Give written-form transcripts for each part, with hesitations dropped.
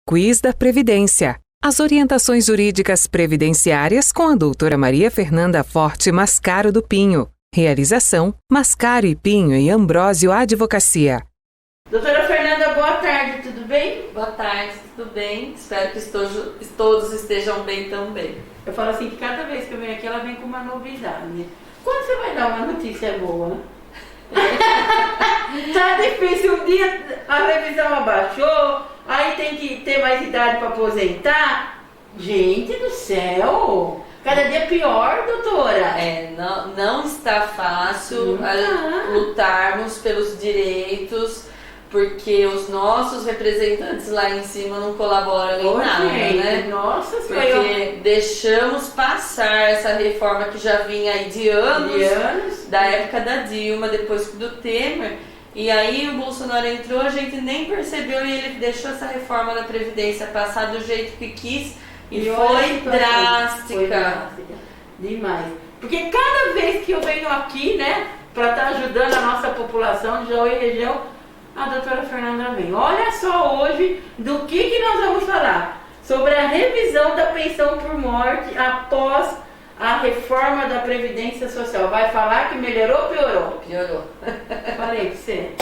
Quiz da Previdência. As orientações jurídicas previdenciárias com a doutora Maria Fernanda Forte Mascaro do Pinho. Realização: Mascaro e Pinho e Ambrósio Advocacia. Doutora Fernanda, boa tarde, tudo bem? Boa tarde, tudo bem? Espero que todos estejam bem também. Eu falo assim que cada vez que eu venho aqui, ela vem com uma novidade. Quando você vai dar uma notícia boa? Tá difícil, um dia a revisão abaixou, aí tem que ter mais idade para aposentar. Gente do céu, cada dia pior, doutora. Não está fácil lutarmos pelos direitos, porque os nossos representantes lá em cima não colaboram em nada, gente, né? Nossa, porque deixamos passar essa reforma que já vinha aí de anos, da época da Dilma, depois do Temer, e aí o Bolsonaro entrou, a gente nem percebeu e ele deixou essa reforma da Previdência passar do jeito que quis e foi drástica. Foi drástica, demais. Porque cada vez que eu venho aqui, né, para estar ajudando a nossa população de Jaú e região, a doutora Fernanda vem. Olha só hoje do que nós vamos falar. Sobre a revisão da pensão por morte após a reforma da Previdência Social. Vai falar que melhorou ou piorou? Piorou. Falei pra você.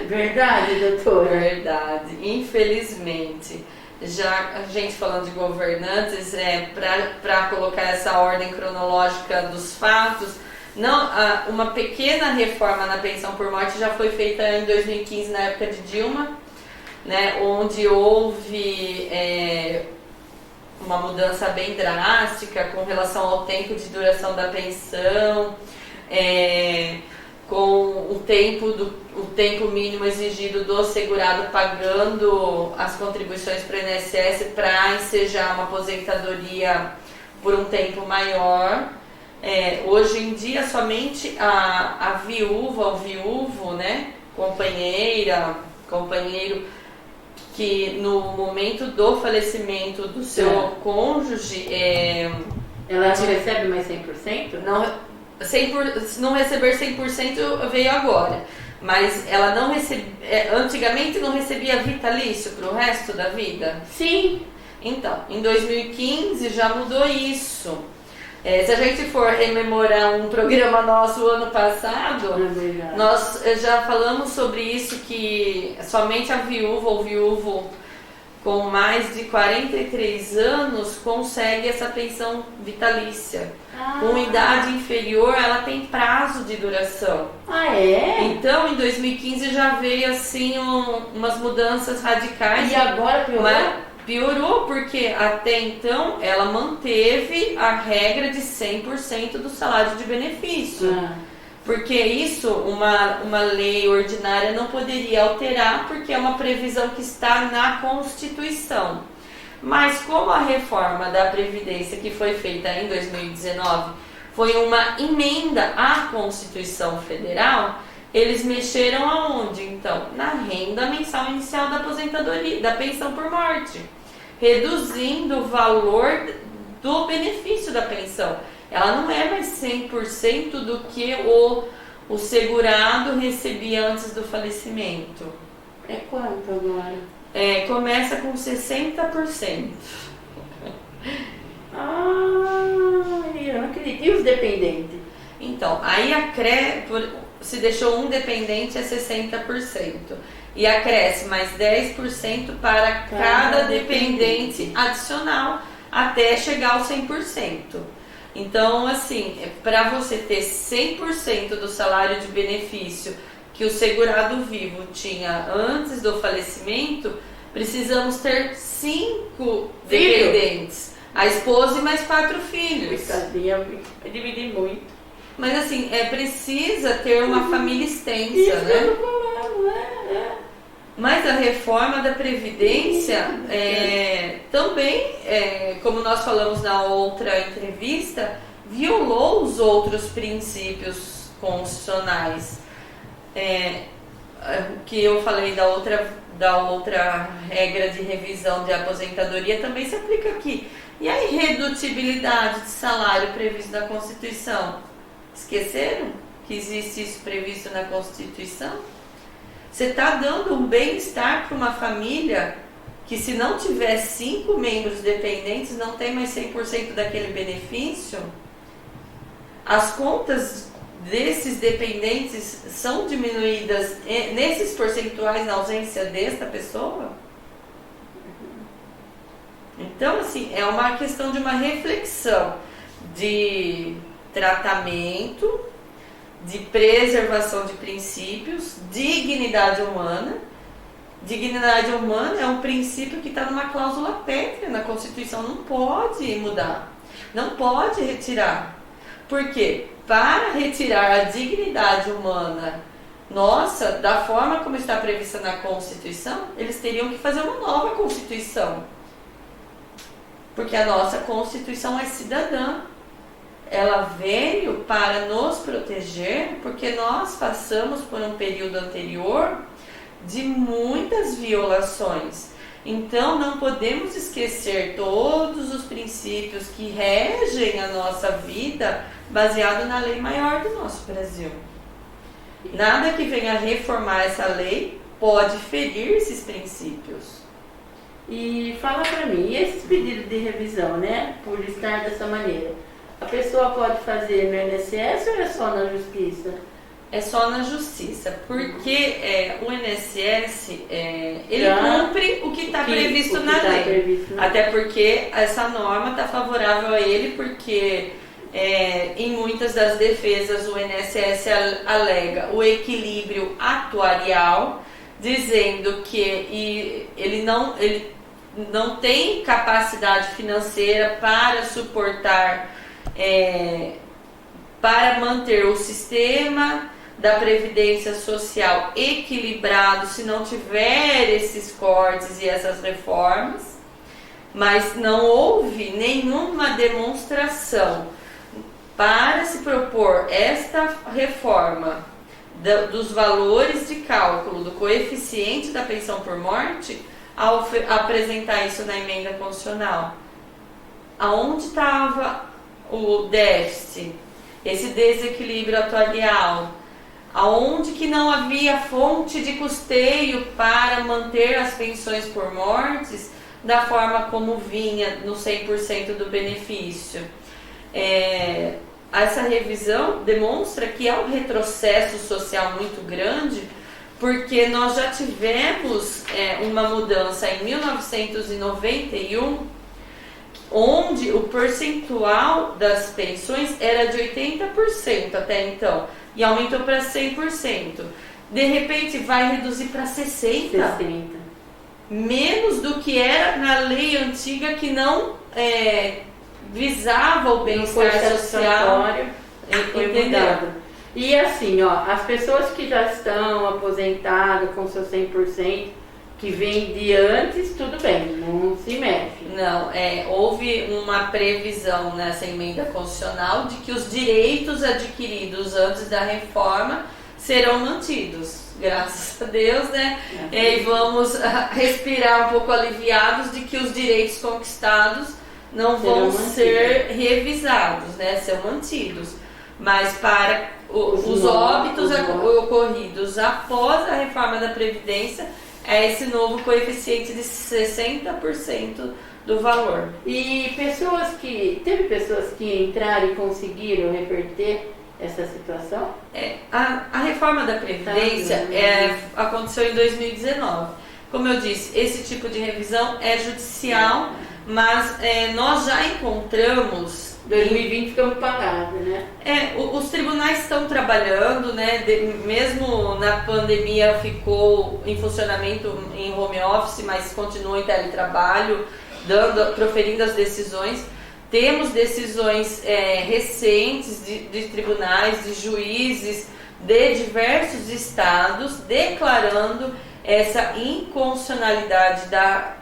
Verdade, doutora? Verdade. Infelizmente. Já a gente falando de governantes, para colocar essa ordem cronológica dos fatos, uma pequena reforma na pensão por morte já foi feita em 2015, na época de Dilma, né, onde houve uma mudança bem drástica com relação ao tempo de duração da pensão, com o tempo mínimo exigido do segurado pagando as contribuições para o INSS para ensejar uma aposentadoria por um tempo maior. Hoje em dia somente a viúva, o viúvo, né, companheiro, que no momento do falecimento do seu cônjuge... Ela não recebe mais 100%? Não receber 100% veio agora, mas ela não antigamente não recebia vitalício para o resto da vida? Sim. Então, em 2015 já mudou isso. Se a gente for rememorar um programa nosso ano passado, nós já falamos sobre isso, que somente a viúva ou viúvo com mais de 43 anos consegue essa pensão vitalícia. Com idade inferior, ela tem prazo de duração. Então, em 2015 já veio assim umas mudanças radicais. E agora piorou? Piorou porque até então ela manteve a regra de 100% do salário de benefício. Porque isso, uma lei ordinária não poderia alterar, porque é uma previsão que está na Constituição. Mas como a reforma da Previdência que foi feita em 2019 foi uma emenda à Constituição Federal, eles mexeram aonde, então? Na renda mensal inicial da aposentadoria, da pensão por morte, reduzindo o valor do benefício da pensão. Ela não é mais 100% do que o segurado recebia antes do falecimento. É quanto agora? Começa com 60%. Eu não acredito. E os dependentes? Então, aí se deixou um dependente é 60%. E acresce mais 10% para cada dependente adicional até chegar ao 100%. Então, assim, para você ter 100% do salário de benefício que o segurado vivo tinha antes do falecimento, precisamos ter 5 dependentes. A esposa e mais 4 filhos. Vai dividir muito. Mas assim, precisa ter uma família extensa, né? Mas a reforma da Previdência também, como nós falamos na outra entrevista, violou os outros princípios constitucionais. Que eu falei da outra regra de revisão de aposentadoria também se aplica aqui. E a irredutibilidade de salário previsto na Constituição? Esqueceram que existe isso previsto na Constituição? Você está dando um bem-estar para uma família que se não tiver 5 membros dependentes, não tem mais 100% daquele benefício, as contas desses dependentes são diminuídas nesses percentuais na ausência desta pessoa? Então, assim, é uma questão de uma reflexão de tratamento, de preservação de princípios, dignidade humana. Dignidade humana é um princípio que está numa cláusula pétrea na Constituição, não pode mudar, não pode retirar. Por quê? Para retirar a dignidade humana nossa, da forma como está prevista na Constituição, eles teriam que fazer uma nova Constituição. Porque a nossa Constituição é cidadã. Ela veio para nos proteger, porque nós passamos por um período anterior de muitas violações. Então não podemos esquecer todos os princípios que regem a nossa vida baseado na lei maior do nosso Brasil. Nada que venha reformar essa lei pode ferir esses princípios. E fala pra mim, e esses pedidos de revisão, né, por estar dessa maneira, a pessoa pode fazer no INSS ou é só na Justiça? É só na Justiça, porque o INSS, ele cumpre o que está previsto na lei. Até porque essa norma está favorável a ele, porque em muitas das defesas o INSS alega o equilíbrio atuarial, dizendo que ele não tem capacidade financeira para suportar, para manter o sistema da Previdência Social equilibrado se não tiver esses cortes e essas reformas, mas não houve nenhuma demonstração para se propor esta reforma dos valores de cálculo do coeficiente da pensão por morte ao apresentar isso na emenda constitucional. Aonde estava o déficit, esse desequilíbrio atuarial? Aonde que não havia fonte de custeio para manter as pensões por mortes da forma como vinha no 100% do benefício? Essa revisão demonstra que há um retrocesso social muito grande, porque nós já tivemos uma mudança em 1991, onde o percentual das pensões era de 80% até então, e aumentou para 100%. De repente vai reduzir para 60%. Menos do que era na lei antiga, que não visava o bem-estar social. Entendeu? E assim, ó, as pessoas que já estão aposentadas com seu 100%, que vem de antes, tudo bem, não se mexe. Não, houve uma previsão nessa emenda constitucional de que os direitos adquiridos antes da reforma serão mantidos. Graças a Deus, né? E vamos respirar um pouco aliviados de que os direitos conquistados não vão ser revisados, né? Serão mantidos. Mas para os óbitos ocorridos após a reforma da Previdência, é esse novo coeficiente de 60% do valor. E teve pessoas que entraram e conseguiram reverter essa situação? A reforma da Previdência aconteceu em 2019. Como eu disse, esse tipo de revisão é judicial, mas nós já encontramos... 2020 ficamos parados, né? Os tribunais estão trabalhando, né? Mesmo na pandemia ficou em funcionamento em home office, mas continua em teletrabalho, proferindo as decisões. Temos decisões recentes de tribunais, de juízes de diversos estados declarando essa inconstitucionalidade da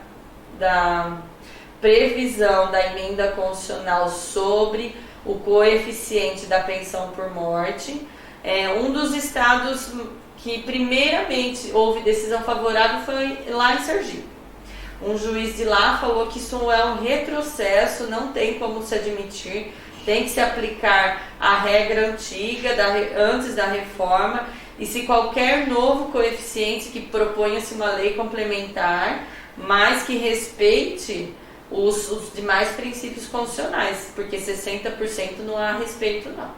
previsão da emenda constitucional sobre o coeficiente da pensão por morte. Um dos estados que primeiramente houve decisão favorável foi lá em Sergipe. Um juiz de lá falou que isso é um retrocesso, não tem como se admitir, tem que se aplicar a regra antiga, antes da reforma, e se qualquer novo coeficiente que proponha-se uma lei complementar mas que respeite os demais princípios constitucionais, porque 60% não há respeito, não.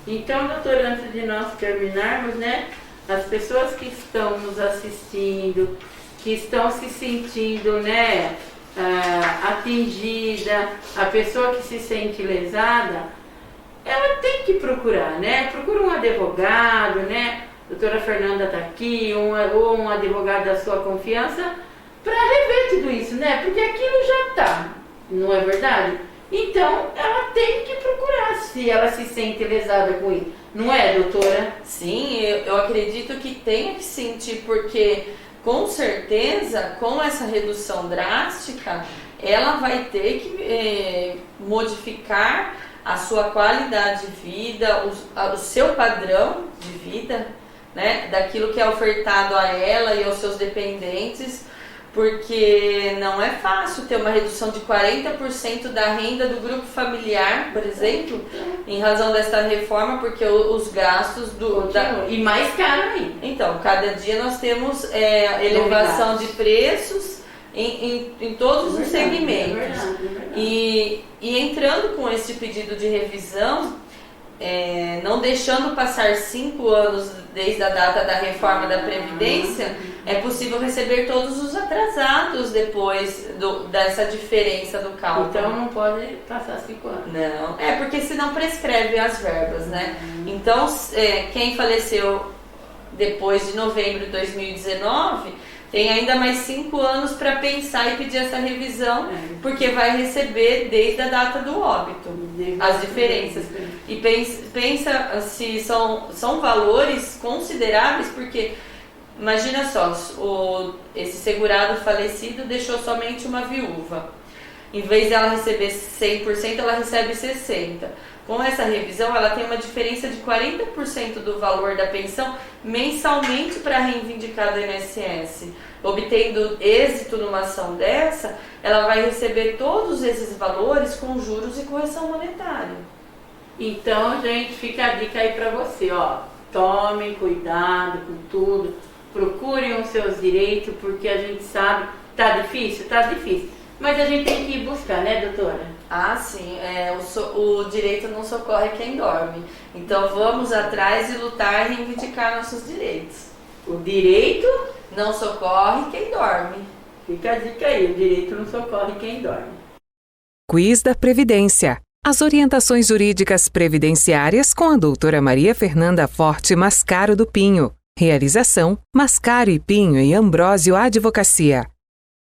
Então, doutor, antes de nós terminarmos, né, as pessoas que estão nos assistindo, que estão se sentindo, né, atingida, a pessoa que se sente lesada, ela tem que procurar, né? Procura um advogado, né? A doutora Fernanda está aqui, ou um advogado da sua confiança, para rever tudo isso, né? Porque aquilo já está, não é verdade? Então, ela tem que procurar se ela se sente lesada com isso. Não é, doutora? Sim, eu acredito que tem que sentir, porque com certeza, com essa redução drástica, ela vai ter que modificar a sua qualidade de vida, o seu padrão de vida, né, daquilo que é ofertado a ela e aos seus dependentes, porque não é fácil ter uma redução de 40% da renda do grupo familiar, por exemplo, em razão desta reforma, porque os gastos e mais caro ainda. Então, cada dia nós temos elevação de preços em todos os segmentos. É verdade. E entrando com esse pedido de revisão, não deixando passar 5 anos desde a data da reforma da Previdência, é possível receber todos os atrasados depois dessa diferença do cálculo. Então não pode passar 5 anos. Não, porque senão prescreve as verbas, né? Então, quem faleceu depois de novembro de 2019 tem ainda mais 5 anos para pensar e pedir essa revisão, porque vai receber desde a data do óbito as diferenças. E pensa se são valores consideráveis, porque imagina só, esse segurado falecido deixou somente uma viúva. Em vez dela receber 100%, ela recebe 60%. Com essa revisão, ela tem uma diferença de 40% do valor da pensão mensalmente para reivindicar do INSS. Obtendo êxito numa ação dessa, ela vai receber todos esses valores com juros e correção monetária. Então, gente, fica a dica aí para você, ó. Tomem cuidado com tudo, procurem os seus direitos, porque a gente sabe, tá difícil, mas a gente tem que ir buscar, né, doutora? Ah, sim, o direito não socorre quem dorme. Então vamos atrás e lutar e reivindicar nossos direitos. O direito não socorre quem dorme. Fica a dica aí, o direito não socorre quem dorme. Quiz da Previdência. As orientações jurídicas previdenciárias com a doutora Maria Fernanda Forte Mascaro do Pinho. Realização: Mascaro e Pinho e Ambrósio Advocacia.